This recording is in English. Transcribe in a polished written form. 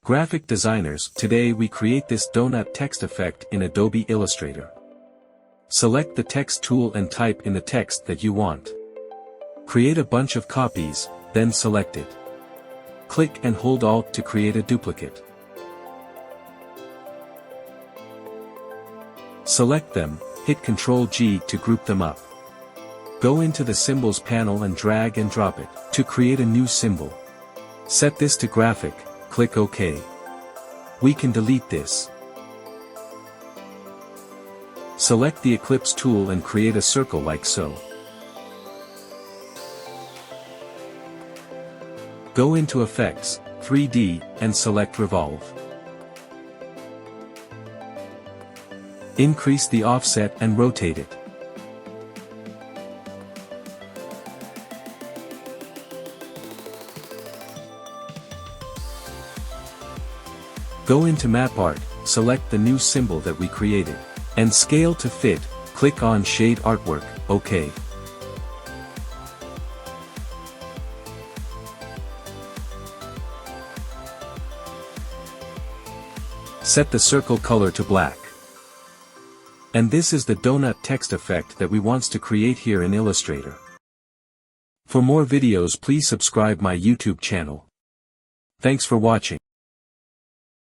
Graphic designers, today we create this donut text effect in Adobe Illustrator. Select the text tool and type in the text that you want. Create a bunch of copies, then select it. Click and hold Alt to create a duplicate. Select them, hit Ctrl G to group them up. Go into the Symbols panel and drag and drop it, to create a new symbol. Set this to graphic, click OK. We can delete this. Select the Ellipse tool and create a circle like so. Go into Effects, 3D, and select Revolve. Increase the offset and rotate it. Go into Map Art, select the new symbol that we created, and scale to fit, click on Shade Artwork, OK. Set the circle color to black. And this is the donut text effect that we wants to create here in Illustrator. For more videos please subscribe my YouTube channel. Thanks for watching.